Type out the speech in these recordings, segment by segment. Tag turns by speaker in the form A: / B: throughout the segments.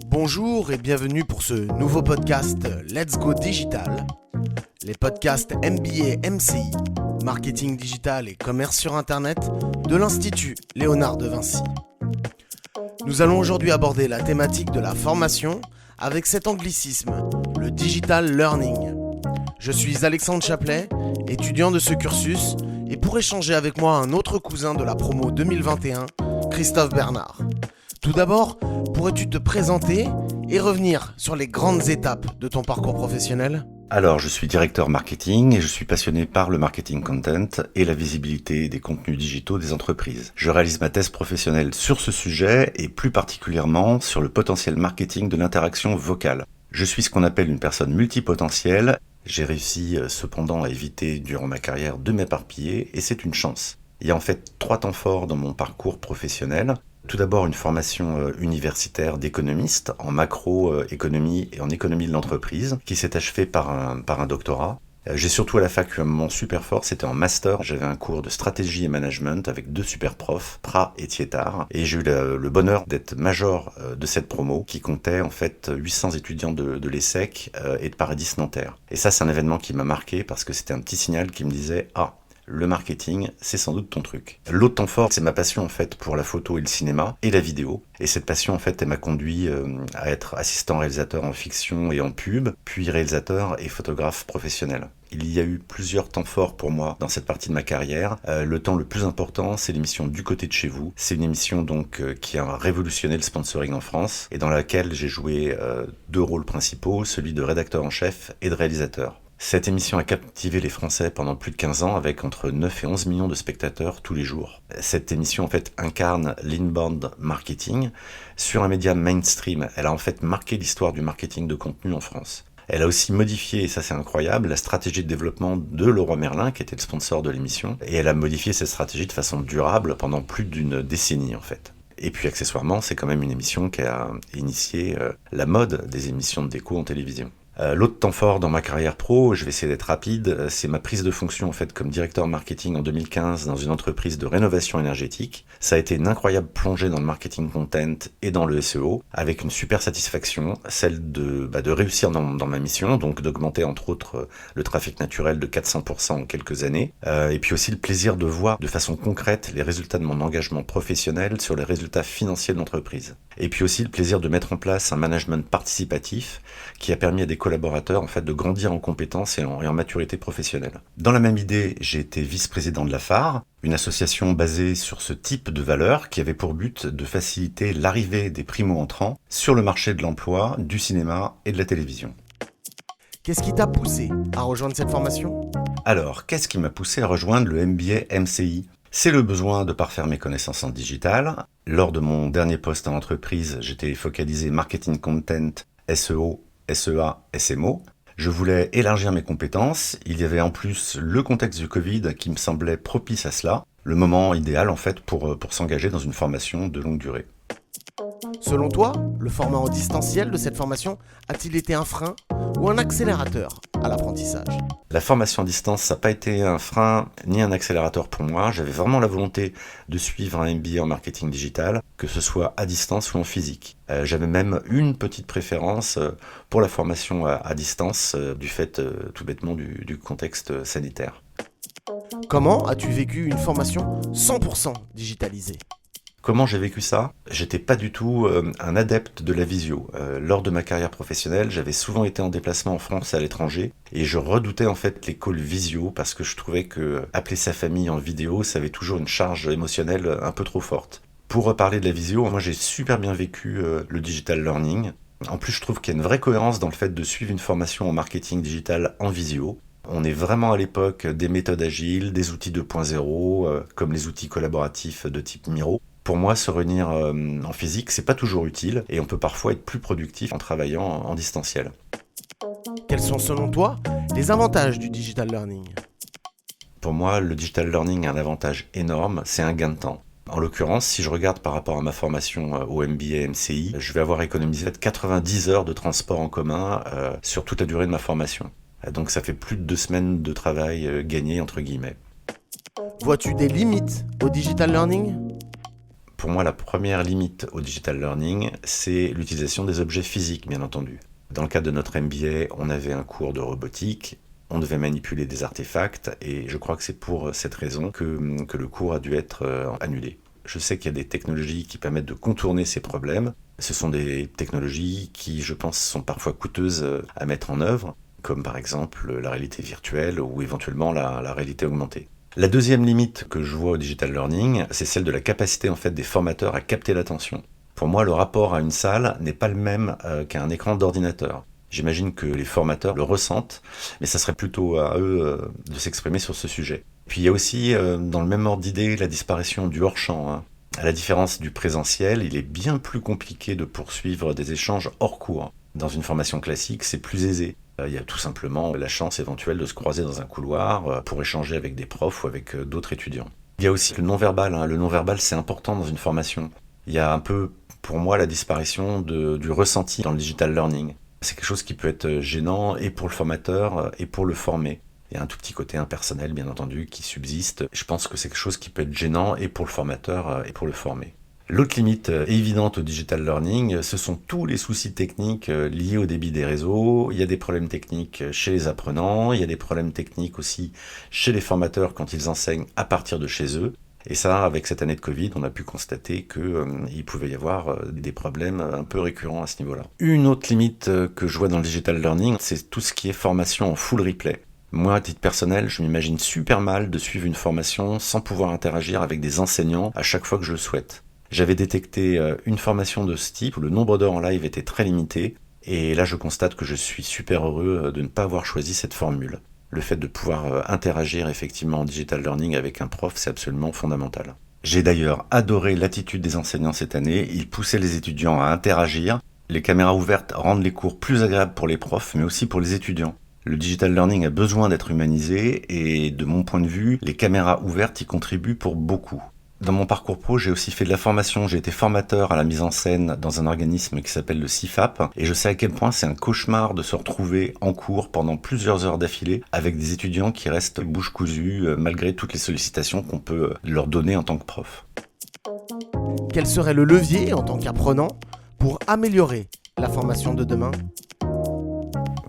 A: Bonjour et bienvenue pour ce nouveau podcast Let's Go Digital, les podcasts MBA MCI, marketing digital et commerce sur Internet de l'Institut Léonard de Vinci. Nous allons aujourd'hui aborder la thématique de la formation avec cet anglicisme, le digital learning. Je suis Alexandre Chaplet, étudiant de ce cursus, et pour échanger avec moi un autre cousin de la promo 2021, Christophe Bernard. Tout d'abord, pourrais-tu te présenter et revenir sur les grandes étapes de ton parcours professionnel ?
B: Alors, je suis directeur marketing et je suis passionné par le marketing content et la visibilité des contenus digitaux des entreprises. Je réalise ma thèse professionnelle sur ce sujet et plus particulièrement sur le potentiel marketing de l'interaction vocale. Je suis ce qu'on appelle une personne multipotentielle. J'ai réussi cependant à éviter durant ma carrière de m'éparpiller et c'est une chance. Il y a en fait 3 temps forts dans mon parcours professionnel. Tout d'abord, une formation universitaire d'économiste en macroéconomie et en économie de l'entreprise qui s'est achevée par un doctorat. J'ai surtout à la fac eu un moment super fort, c'était en master. J'avais un cours de stratégie et management avec 2 super profs, Prat et Thiétard. Et j'ai eu le bonheur d'être major de cette promo qui comptait en fait 800 étudiants de l'ESSEC et de Paradis Nanterre. Et ça, c'est un événement qui m'a marqué parce que c'était un petit signal qui me disait « Ah !» Le marketing, c'est sans doute ton truc. L'autre temps fort, c'est ma passion en fait pour la photo et le cinéma et la vidéo. Et cette passion en fait, elle m'a conduit à être assistant réalisateur en fiction et en pub, puis réalisateur et photographe professionnel. Il y a eu plusieurs temps forts pour moi dans cette partie de ma carrière. Le temps le plus important, c'est l'émission Du côté de chez vous. C'est une émission donc qui a révolutionné le sponsoring en France et dans laquelle j'ai joué 2 rôles principaux, celui de rédacteur en chef et de réalisateur. Cette émission a captivé les Français pendant plus de 15 ans avec entre 9 et 11 millions de spectateurs tous les jours. Cette émission en fait incarne l'inbound marketing sur un média mainstream. Elle a en fait marqué l'histoire du marketing de contenu en France. Elle a aussi modifié, et ça c'est incroyable, la stratégie de développement de Leroy Merlin qui était le sponsor de l'émission. Et elle a modifié cette stratégie de façon durable pendant plus d'une décennie en fait. Et puis accessoirement, c'est quand même une émission qui a initié la mode des émissions de déco en télévision. L'autre temps fort dans ma carrière pro, je vais essayer d'être rapide, c'est ma prise de fonction en fait comme directeur marketing en 2015 dans une entreprise de rénovation énergétique. Ça a été une incroyable plongée dans le marketing content et dans le SEO, avec une super satisfaction, celle de réussir dans ma mission, donc d'augmenter entre autres le trafic naturel de 400% en quelques années, et puis aussi le plaisir de voir de façon concrète les résultats de mon engagement professionnel sur les résultats financiers de l'entreprise. Et puis aussi le plaisir de mettre en place un management participatif qui a permis à des collaborateurs en fait de grandir en compétences et en maturité professionnelle. Dans la même idée, j'ai été vice-président de la FAR, une association basée sur ce type de valeurs qui avait pour but de faciliter l'arrivée des primo-entrants sur le marché de l'emploi, du cinéma et de la télévision.
A: Qu'est-ce qui t'a poussé à rejoindre cette formation ?
B: Alors, qu'est-ce qui m'a poussé à rejoindre le MBA MCI ? C'est le besoin de parfaire mes connaissances en digital. Lors de mon dernier poste en entreprise, j'étais focalisé marketing content, SEO, SEA, SMO. Je voulais élargir mes compétences. Il y avait en plus le contexte du Covid qui me semblait propice à cela. Le moment idéal en fait pour s'engager dans une formation de longue durée.
A: Selon toi, le format en distanciel de cette formation a-t-il été un frein ou un accélérateur à l'apprentissage ?
B: La formation à distance, ça n'a pas été un frein ni un accélérateur pour moi. J'avais vraiment la volonté de suivre un MBA en marketing digital, que ce soit à distance ou en physique. J'avais même une petite préférence pour la formation à distance, du fait tout bêtement du contexte sanitaire.
A: Comment as-tu vécu une formation 100% digitalisée ?
B: Comment j'ai vécu ça ? J'étais pas du tout un adepte de la visio. Lors de ma carrière professionnelle, j'avais souvent été en déplacement en France et à l'étranger et je redoutais en fait les calls visio parce que je trouvais que appeler sa famille en vidéo, ça avait toujours une charge émotionnelle un peu trop forte. Pour reparler de la visio, moi j'ai super bien vécu le digital learning. En plus, je trouve qu'il y a une vraie cohérence dans le fait de suivre une formation en marketing digital en visio. On est vraiment à l'époque des méthodes agiles, des outils 2.0, comme les outils collaboratifs de type Miro. Pour moi, se réunir en physique, c'est pas toujours utile et on peut parfois être plus productif en travaillant en distanciel.
A: Quels sont selon toi les avantages du digital learning ?
B: Pour moi, le digital learning a un avantage énorme, c'est un gain de temps. En l'occurrence, si je regarde par rapport à ma formation au MBA MCI, je vais avoir économisé 90 heures de transport en commun sur toute la durée de ma formation. Donc ça fait plus de 2 semaines de travail gagné entre guillemets.
A: Vois-tu des limites au digital learning ?
B: Pour moi, la première limite au digital learning, c'est l'utilisation des objets physiques, bien entendu. Dans le cadre de notre MBA, on avait un cours de robotique, on devait manipuler des artefacts, et je crois que c'est pour cette raison que le cours a dû être annulé. Je sais qu'il y a des technologies qui permettent de contourner ces problèmes. Ce sont des technologies qui, je pense, sont parfois coûteuses à mettre en œuvre, comme par exemple la réalité virtuelle ou éventuellement la réalité augmentée. La deuxième limite que je vois au digital learning, c'est celle de la capacité en fait des formateurs à capter l'attention. Pour moi, le rapport à une salle n'est pas le même qu'à un écran d'ordinateur. J'imagine que les formateurs le ressentent, mais ça serait plutôt à eux de s'exprimer sur ce sujet. Puis il y a aussi, dans le même ordre d'idée, la disparition du hors-champ, hein. À la différence du présentiel, il est bien plus compliqué de poursuivre des échanges hors cours. Dans une formation classique, c'est plus aisé. Il y a tout simplement la chance éventuelle de se croiser dans un couloir pour échanger avec des profs ou avec d'autres étudiants. Il y a aussi le non-verbal, hein. Le non-verbal, c'est important dans une formation. Il y a un peu, pour moi, la disparition du ressenti dans le digital learning. C'est quelque chose qui peut être gênant et pour le formateur et pour le formé. Il y a un tout petit côté impersonnel, bien entendu, qui subsiste. Je pense que c'est quelque chose qui peut être gênant et pour le formateur et pour le formé. L'autre limite évidente au digital learning, ce sont tous les soucis techniques liés au débit des réseaux. Il y a des problèmes techniques chez les apprenants, il y a des problèmes techniques aussi chez les formateurs quand ils enseignent à partir de chez eux. Et ça, avec cette année de Covid, on a pu constater qu'il pouvait y avoir des problèmes un peu récurrents à ce niveau-là. Une autre limite que je vois dans le digital learning, c'est tout ce qui est formation en full replay. Moi, à titre personnel, je m'imagine super mal de suivre une formation sans pouvoir interagir avec des enseignants à chaque fois que je le souhaite. J'avais détecté une formation de ce type où le nombre d'heures en live était très limité, et là je constate que je suis super heureux de ne pas avoir choisi cette formule. Le fait de pouvoir interagir effectivement en digital learning avec un prof, c'est absolument fondamental. J'ai d'ailleurs adoré l'attitude des enseignants cette année, ils poussaient les étudiants à interagir. Les caméras ouvertes rendent les cours plus agréables pour les profs, mais aussi pour les étudiants. Le digital learning a besoin d'être humanisé, et de mon point de vue, les caméras ouvertes y contribuent pour beaucoup. Dans mon parcours pro, j'ai aussi fait de la formation. J'ai été formateur à la mise en scène dans un organisme qui s'appelle le CIFAP. Et je sais à quel point c'est un cauchemar de se retrouver en cours pendant plusieurs heures d'affilée avec des étudiants qui restent bouche cousue malgré toutes les sollicitations qu'on peut leur donner en tant que prof.
A: Quel serait le levier en tant qu'apprenant pour améliorer la formation de demain ?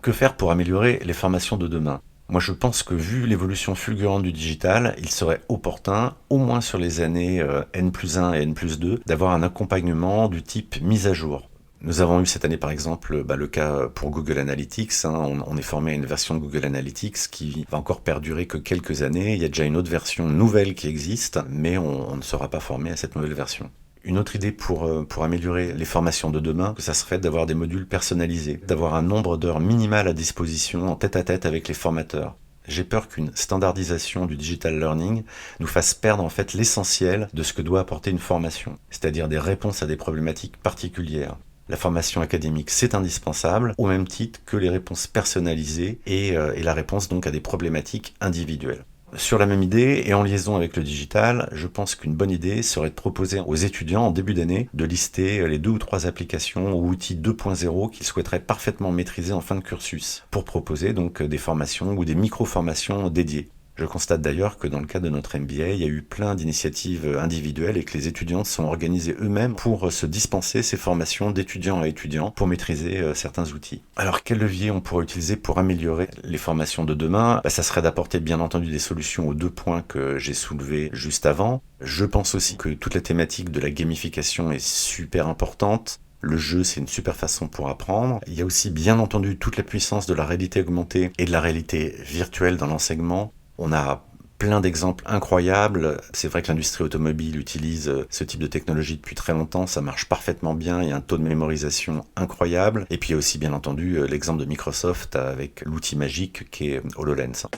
B: Que faire pour améliorer les formations de demain ? Moi, je pense que vu l'évolution fulgurante du digital, il serait opportun, au moins sur les années N+1 et N+2, d'avoir un accompagnement du type mise à jour. Nous avons eu cette année, par exemple, le cas pour Google Analytics. On est formé à une version de Google Analytics qui va encore perdurer que quelques années. Il y a déjà une autre version nouvelle qui existe, mais on ne sera pas formé à cette nouvelle version. Une autre idée pour améliorer les formations de demain, ça serait d'avoir des modules personnalisés, d'avoir un nombre d'heures minimal à disposition en tête-à-tête avec les formateurs. J'ai peur qu'une standardisation du digital learning nous fasse perdre en fait l'essentiel de ce que doit apporter une formation, c'est-à-dire des réponses à des problématiques particulières. La formation académique, c'est indispensable, au même titre que les réponses personnalisées et la réponse donc à des problématiques individuelles. Sur la même idée, et en liaison avec le digital, je pense qu'une bonne idée serait de proposer aux étudiants en début d'année de lister les 2 ou 3 applications ou outils 2.0 qu'ils souhaiteraient parfaitement maîtriser en fin de cursus, pour proposer donc des formations ou des micro-formations dédiées. Je constate d'ailleurs que dans le cadre de notre MBA, il y a eu plein d'initiatives individuelles et que les étudiants se sont organisés eux-mêmes pour se dispenser ces formations d'étudiants à étudiants pour maîtriser certains outils. Alors quel levier on pourrait utiliser pour améliorer les formations de demain ? Ça serait d'apporter bien entendu des solutions aux 2 points que j'ai soulevés juste avant. Je pense aussi que toute la thématique de la gamification est super importante. Le jeu, c'est une super façon pour apprendre. Il y a aussi bien entendu toute la puissance de la réalité augmentée et de la réalité virtuelle dans l'enseignement. On a plein d'exemples incroyables. C'est vrai que l'industrie automobile utilise ce type de technologie depuis très longtemps. Ça marche parfaitement bien. Il y a un taux de mémorisation incroyable. Et puis il y a aussi, bien entendu, l'exemple de Microsoft avec l'outil magique qui est HoloLens.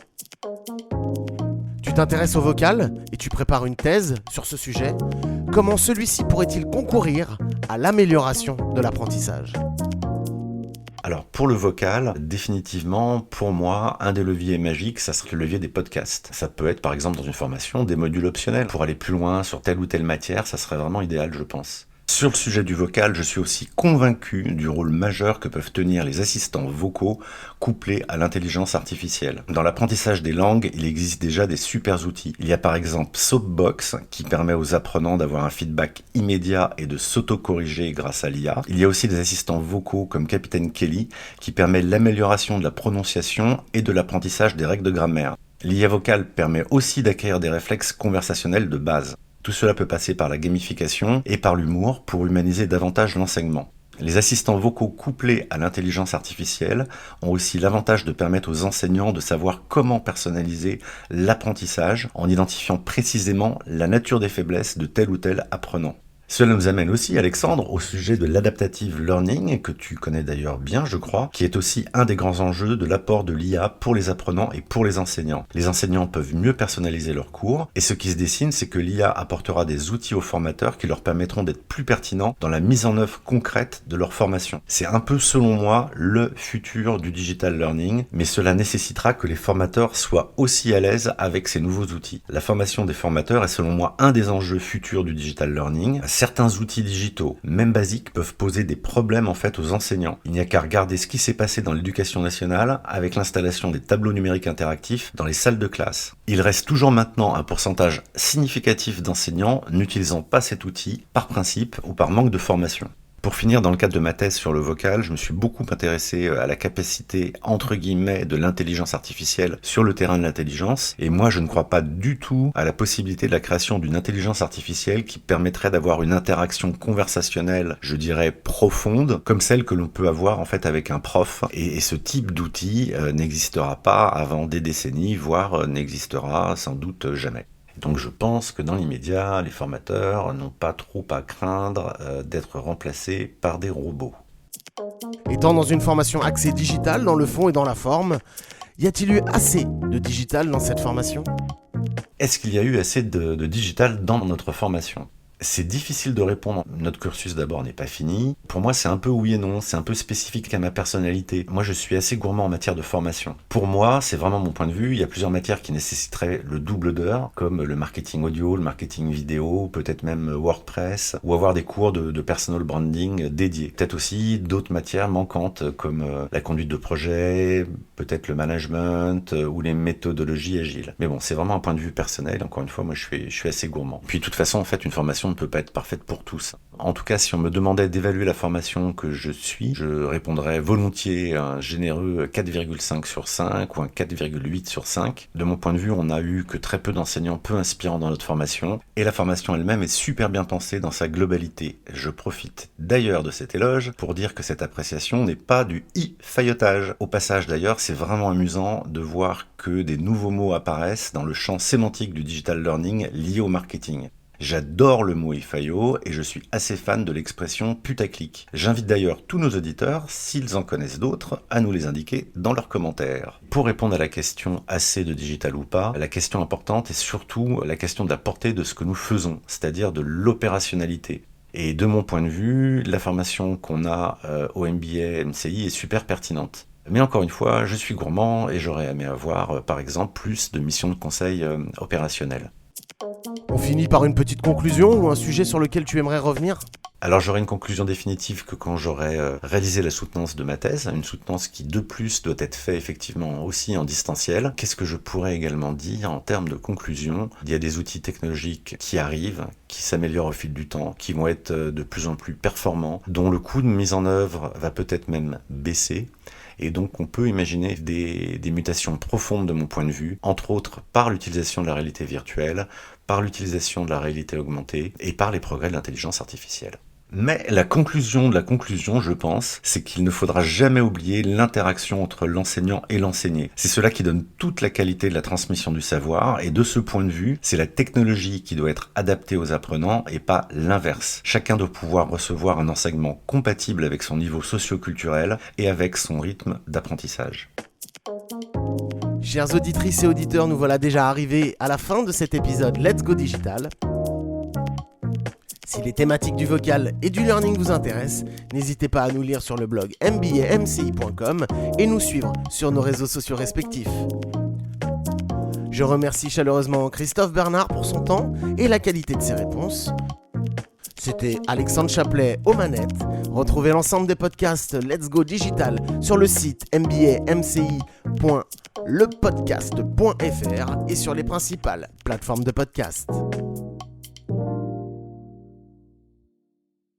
A: Tu t'intéresses au vocal et tu prépares une thèse sur ce sujet. Comment celui-ci pourrait-il concourir à l'amélioration de l'apprentissage ?
B: Alors pour le vocal, définitivement, pour moi, un des leviers magiques, ça serait le levier des podcasts. Ça peut être par exemple dans une formation des modules optionnels. Pour aller plus loin sur telle ou telle matière, ça serait vraiment idéal, je pense. Sur le sujet du vocal, je suis aussi convaincu du rôle majeur que peuvent tenir les assistants vocaux couplés à l'intelligence artificielle. Dans l'apprentissage des langues, il existe déjà des super outils. Il y a par exemple Soapbox qui permet aux apprenants d'avoir un feedback immédiat et de s'auto-corriger grâce à l'IA. Il y a aussi des assistants vocaux comme Capitaine Kelly qui permet l'amélioration de la prononciation et de l'apprentissage des règles de grammaire. L'IA vocale permet aussi d'acquérir des réflexes conversationnels de base. Tout cela peut passer par la gamification et par l'humour pour humaniser davantage l'enseignement. Les assistants vocaux couplés à l'intelligence artificielle ont aussi l'avantage de permettre aux enseignants de savoir comment personnaliser l'apprentissage en identifiant précisément la nature des faiblesses de tel ou tel apprenant. Cela nous amène aussi, Alexandre, au sujet de l'adaptative learning, que tu connais d'ailleurs bien, je crois, qui est aussi un des grands enjeux de l'apport de l'IA pour les apprenants et pour les enseignants. Les enseignants peuvent mieux personnaliser leurs cours, et ce qui se dessine, c'est que l'IA apportera des outils aux formateurs qui leur permettront d'être plus pertinents dans la mise en œuvre concrète de leur formation. C'est un peu, selon moi, le futur du digital learning, mais cela nécessitera que les formateurs soient aussi à l'aise avec ces nouveaux outils. La formation des formateurs est, selon moi, un des enjeux futurs du digital learning. Certains outils digitaux, même basiques, peuvent poser des problèmes en fait aux enseignants. Il n'y a qu'à regarder ce qui s'est passé dans l'éducation nationale avec l'installation des tableaux numériques interactifs dans les salles de classe. Il reste toujours maintenant un pourcentage significatif d'enseignants n'utilisant pas cet outil par principe ou par manque de formation. Pour finir, dans le cadre de ma thèse sur le vocal, je me suis beaucoup intéressé à la capacité, entre guillemets, de l'intelligence artificielle sur le terrain de l'intelligence. Et moi, je ne crois pas du tout à la possibilité de la création d'une intelligence artificielle qui permettrait d'avoir une interaction conversationnelle, je dirais, profonde, comme celle que l'on peut avoir en fait avec un prof. Et ce type d'outil n'existera pas avant des décennies, voire n'existera sans doute jamais. Donc je pense que dans l'immédiat, les formateurs n'ont pas trop à craindre d'être remplacés par des robots.
A: Étant dans une formation axée digital dans le fond et dans la forme, y a-t-il eu assez de digital dans cette formation ?
B: Est-ce qu'il y a eu assez de digital dans notre formation ? C'est difficile de répondre. Notre cursus d'abord n'est pas fini. Pour moi, c'est un peu oui et non. C'est un peu spécifique à ma personnalité. Moi, je suis assez gourmand en matière de formation. Pour moi, c'est vraiment mon point de vue. Il y a plusieurs matières qui nécessiteraient le double d'heures, comme le marketing audio, le marketing vidéo, peut-être même WordPress, ou avoir des cours de personal branding dédiés. Peut-être aussi d'autres matières manquantes, comme la conduite de projet, peut-être le management, ou les méthodologies agiles. Mais bon, c'est vraiment un point de vue personnel. Encore une fois, moi, je suis assez gourmand. Puis, de toute façon, en fait, une formation ne peut pas être parfaite pour tous. En tout cas, si on me demandait d'évaluer la formation que je suis, je répondrais volontiers un généreux 4,5 sur 5 ou un 4,8 sur 5. De mon point de vue, on n'a eu que très peu d'enseignants peu inspirants dans notre formation, et la formation elle-même est super bien pensée dans sa globalité. Je profite d'ailleurs de cet éloge pour dire que cette appréciation n'est pas du e-faillotage. Au passage d'ailleurs, c'est vraiment amusant de voir que des nouveaux mots apparaissent dans le champ sémantique du digital learning lié au marketing. J'adore le mot e-faillot et je suis assez fan de l'expression putaclic. J'invite d'ailleurs tous nos auditeurs, s'ils en connaissent d'autres, à nous les indiquer dans leurs commentaires. Pour répondre à la question assez de digital ou pas, la question importante est surtout la question de la portée de ce que nous faisons, c'est-à-dire de l'opérationnalité. Et de mon point de vue, la formation qu'on a au MBA MCI est super pertinente. Mais encore une fois, je suis gourmand et j'aurais aimé avoir, par exemple, plus de missions de conseil opérationnelles.
A: On finit par une petite conclusion ou un sujet sur lequel tu aimerais revenir ?
B: Alors j'aurai une conclusion définitive que quand j'aurai réalisé la soutenance de ma thèse, une soutenance qui de plus doit être faite effectivement aussi en distanciel. Qu'est-ce que je pourrais également dire en termes de conclusion ? Il y a des outils technologiques qui arrivent, qui s'améliorent au fil du temps, qui vont être de plus en plus performants, dont le coût de mise en œuvre va peut-être même baisser. Et donc on peut imaginer des mutations profondes de mon point de vue, entre autres par l'utilisation de la réalité virtuelle, par l'utilisation de la réalité augmentée et par les progrès de l'intelligence artificielle. Mais la conclusion de la conclusion, je pense, c'est qu'il ne faudra jamais oublier l'interaction entre l'enseignant et l'enseigné. C'est cela qui donne toute la qualité de la transmission du savoir, et de ce point de vue, c'est la technologie qui doit être adaptée aux apprenants et pas l'inverse. Chacun doit pouvoir recevoir un enseignement compatible avec son niveau socio-culturel et avec son rythme d'apprentissage.
A: Chères auditrices et auditeurs, nous voilà déjà arrivés à la fin de cet épisode Let's Go Digital. Si les thématiques du vocal et du learning vous intéressent, n'hésitez pas à nous lire sur le blog mbamci.com et nous suivre sur nos réseaux sociaux respectifs. Je remercie chaleureusement Christophe Bernard pour son temps et la qualité de ses réponses. C'était Alexandre Chaplet aux manettes. Retrouvez l'ensemble des podcasts Let's Go Digital sur le site mbamci.lepodcast.fr et sur les principales plateformes de podcast.